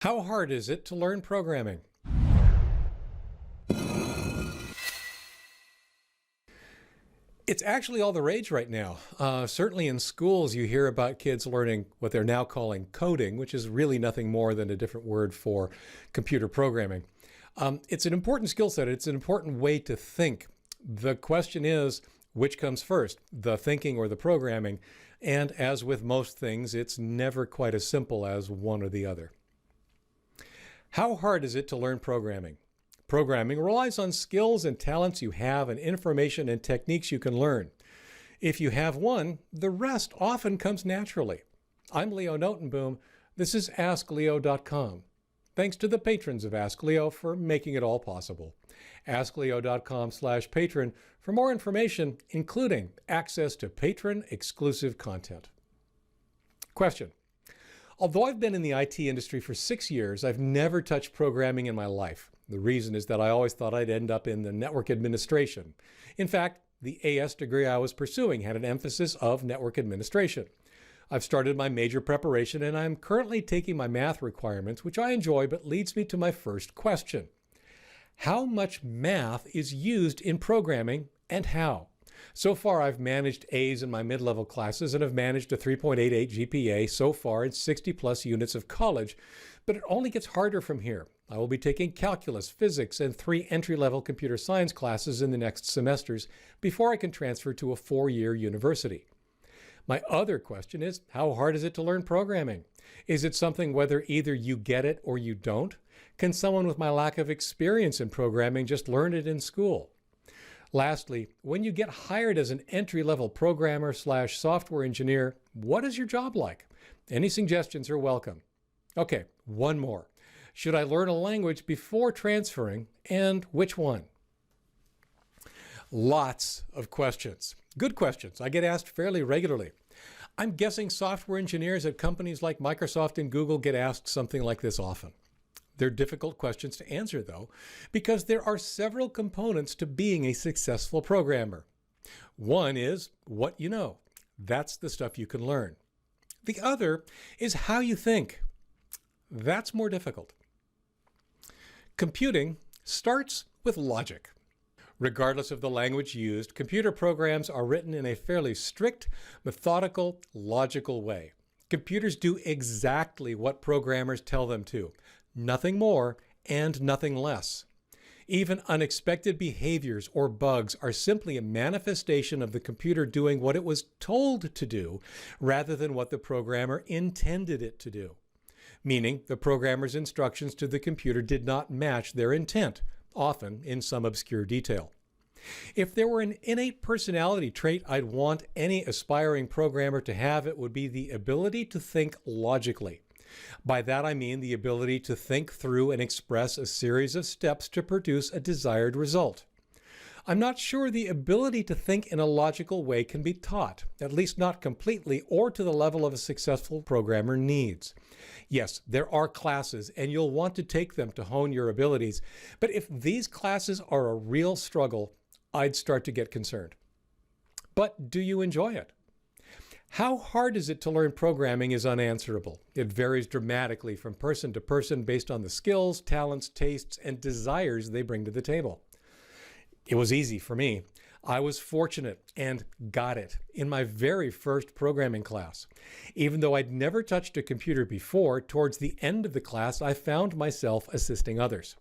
How hard is it to learn programming? It's actually all the rage right now. Certainly in schools, you hear about kids learning what they're now calling coding, which is really nothing more than a different word for computer programming. It's an important skill set. It's an important way to think. The question is, which comes first, the thinking or the programming? And as with most things, it's never quite as simple as one or the other. How hard is it to learn programming? Programming relies on skills and talents you have and information and techniques you can learn. If you have one, the rest often comes naturally. I'm Leo Notenboom. This is askleo.com. Thanks to the patrons of Ask Leo for making it all possible. askleo.com/patron for more information, including access to patron-exclusive content. Question. Although I've been in the IT industry for 6 years, I've never touched programming in my life. The reason is that I always thought I'd end up in the network administration. In fact, the AS degree I was pursuing had an emphasis of network administration. I've started my major preparation and I'm currently taking my math requirements, which I enjoy, but leads me to my first question. How much math is used in programming and how? So far, I've managed A's in my mid-level classes and have managed a 3.88 GPA so far in 60-plus units of college, but it only gets harder from here. I will be taking calculus, physics, and 3 entry-level computer science classes in the next semesters before I can transfer to a 4-year university. My other question is, how hard is it to learn programming? Is it something whether either you get it or you don't? Can someone with my lack of experience in programming just learn it in school? Lastly, when you get hired as an entry-level programmer/software engineer, what is your job like? Any suggestions are welcome. Okay, one more. Should I learn a language before transferring, and which one? Lots of questions. Good questions. I get asked fairly regularly. I'm guessing software engineers at companies like Microsoft and Google get asked something like this often. They're difficult questions to answer, though, because there are several components to being a successful programmer. One is what you know. That's the stuff you can learn. The other is how you think. That's more difficult. Computing starts with logic. Regardless of the language used, computer programs are written in a fairly strict, methodical, logical way. Computers do exactly what programmers tell them to. Nothing more and nothing less. Even unexpected behaviors or bugs are simply a manifestation of the computer doing what it was told to do rather than what the programmer intended it to do. Meaning the programmer's instructions to the computer did not match their intent, often in some obscure detail. If there were an innate personality trait I'd want any aspiring programmer to have, it would be the ability to think logically. By that I mean the ability to think through and express a series of steps to produce a desired result. I'm not sure the ability to think in a logical way can be taught, at least not completely or to the level of a successful programmer needs. Yes, there are classes and you'll want to take them to hone your abilities, but if these classes are a real struggle, I'd start to get concerned. But do you enjoy it? How hard is it to learn programming is unanswerable. It varies dramatically from person to person based on the skills, talents, tastes, and desires they bring to the table. It was easy for me. I was fortunate and got it in my very first programming class. Even though I'd never touched a computer before, towards the end of the class, I found myself assisting others.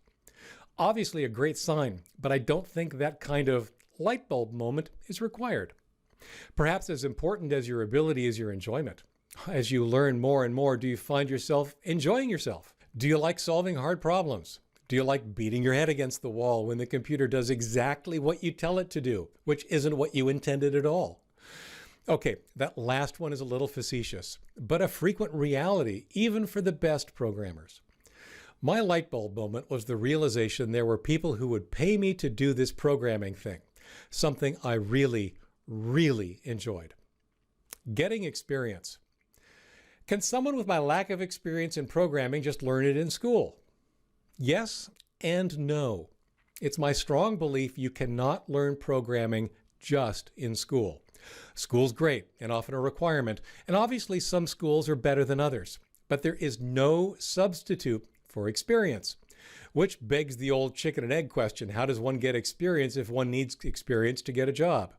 Obviously a great sign, but I don't think that kind of light bulb moment is required. Perhaps as important as your ability is your enjoyment. As you learn more and more, do you find yourself enjoying yourself? Do you like solving hard problems? Do you like beating your head against the wall when the computer does exactly what you tell it to do, which isn't what you intended at all? Okay, that last one is a little facetious, but a frequent reality, even for the best programmers. My light bulb moment was the realization there were people who would pay me to do this programming thing, something I really enjoyed. Getting experience. Can someone with my lack of experience in programming just learn it in school? Yes and no. It's my strong belief you cannot learn programming just in school. School's great and often a requirement, and obviously some schools are better than others. but there is no substitute for experience. Which begs the old chicken and egg question: how does one get experience if one needs experience to get a job?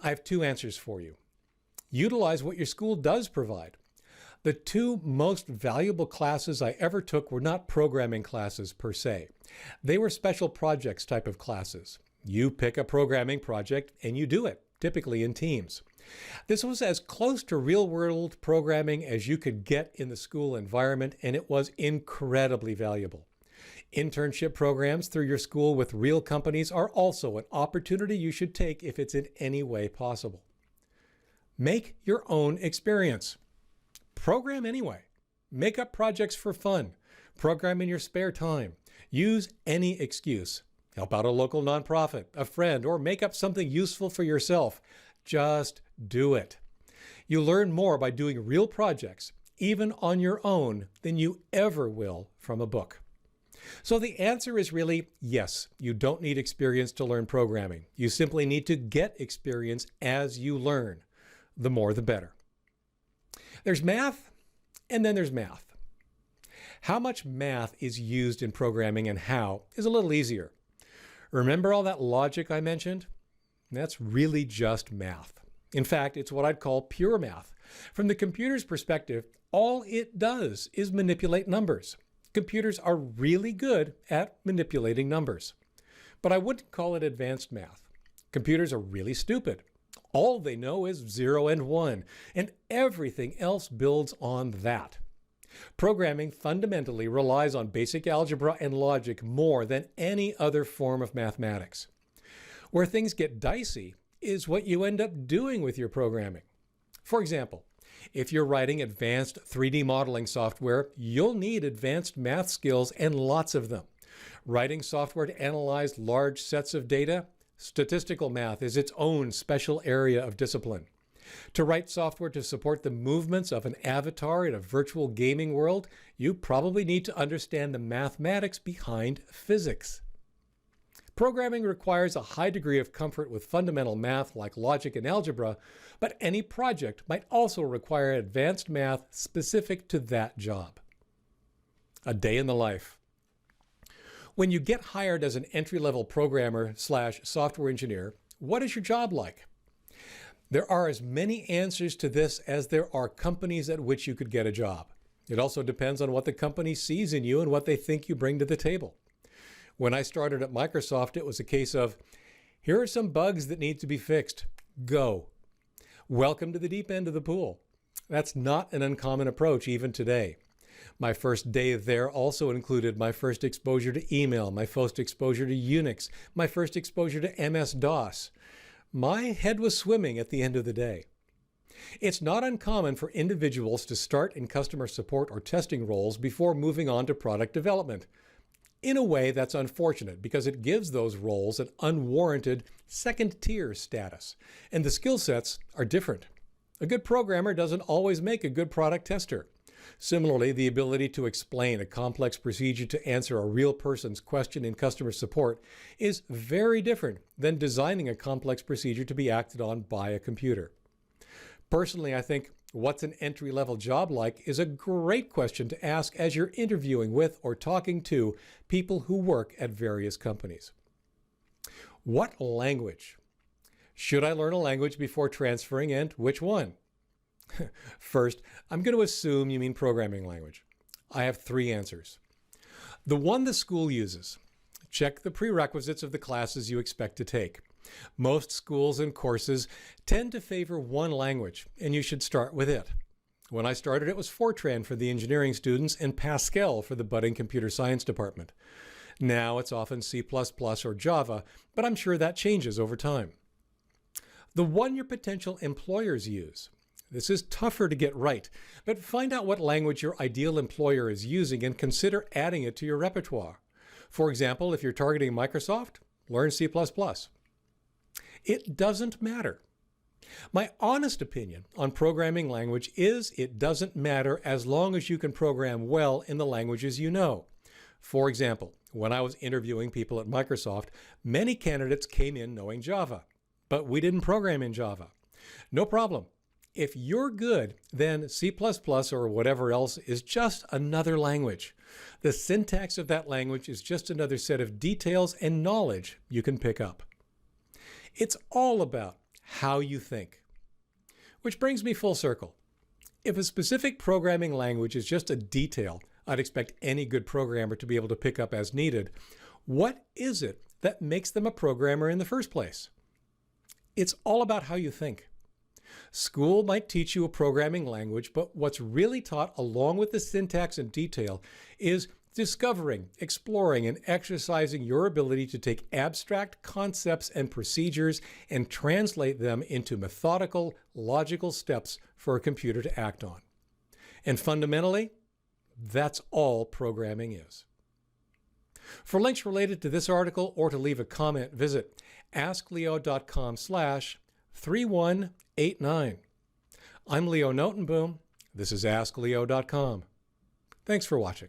I have two answers for you. Utilize what your school does provide. The two most valuable classes I ever took were not programming classes per se. They were special projects type of classes. You pick a programming project and you do it, typically in teams. This was as close to real-world programming as you could get in the school environment, and it was incredibly valuable. Internship programs through your school with real companies are also an opportunity you should take if it's in any way possible. Make your own experience. Program anyway. Make up projects for fun. Program in your spare time. Use any excuse. Help out a local nonprofit, a friend, or make up something useful for yourself. Just do it. You learn more by doing real projects, even on your own, than you ever will from a book. So the answer is really yes, you don't need experience to learn programming. You simply need to get experience as you learn. The more the better. There's math, and then there's math. How much math is used in programming and how is a little easier. Remember all that logic I mentioned? That's really just math. In fact, it's what I'd call pure math. From the computer's perspective, all it does is manipulate numbers. Computers are really good at manipulating numbers. But I wouldn't call it advanced math. Computers are really stupid. All they know is 0 and 1, and everything else builds on that. Programming fundamentally relies on basic algebra and logic more than any other form of mathematics. Where things get dicey is what you end up doing with your programming. For example, if you're writing advanced 3D modeling software, you'll need advanced math skills and lots of them. Writing software to analyze large sets of data, statistical math is its own special area of discipline. To write software to support the movements of an avatar in a virtual gaming world, you probably need to understand the mathematics behind physics. Programming requires a high degree of comfort with fundamental math like logic and algebra, but any project might also require advanced math specific to that job. A day in the life. When you get hired as an entry-level programmer/software engineer, what is your job like? There are as many answers to this as there are companies at which you could get a job. It also depends on what the company sees in you and what they think you bring to the table. When I started at Microsoft, it was a case of, here are some bugs that need to be fixed. Go. Welcome to the deep end of the pool. That's not an uncommon approach even today. My first day there also included my first exposure to email, my first exposure to Unix, my first exposure to MS-DOS. My head was swimming at the end of the day. It's not uncommon for individuals to start in customer support or testing roles before moving on to product development. In a way, that's unfortunate because it gives those roles an unwarranted second-tier status, and the skill sets are different. A good programmer doesn't always make a good product tester. Similarly, the ability to explain a complex procedure to answer a real person's question in customer support is very different than designing a complex procedure to be acted on by a computer. Personally, I think what's an entry-level job like is a great question to ask as you're interviewing with or talking to people who work at various companies. What language? Should I learn a language before transferring, and which one? First, I'm going to assume you mean programming language. I have three answers. The one the school uses. Check the prerequisites of the classes you expect to take. Most schools and courses tend to favor one language, and you should start with it. When I started, it was Fortran for the engineering students and Pascal for the budding computer science department. Now it's often C++ or Java, but I'm sure that changes over time. The one your potential employers use. This is tougher to get right, but find out what language your ideal employer is using and consider adding it to your repertoire. For example, if you're targeting Microsoft, learn C++. It doesn't matter. My honest opinion on programming language is it doesn't matter as long as you can program well in the languages you know. For example, when I was interviewing people at Microsoft, many candidates came in knowing Java, but we didn't program in Java. No problem. If you're good, then C++ or whatever else is just another language. The syntax of that language is just another set of details and knowledge you can pick up. It's all about how you think. Which brings me full circle. If a specific programming language is just a detail I'd expect any good programmer to be able to pick up as needed, what is it that makes them a programmer in the first place? It's all about how you think. School might teach you a programming language, but what's really taught along with the syntax and detail is discovering, exploring, and exercising your ability to take abstract concepts and procedures and translate them into methodical, logical steps for a computer to act on. And fundamentally, that's all programming is. For links related to this article or to leave a comment, visit askleo.com/3189. I'm Leo Notenboom. This is askleo.com. Thanks for watching.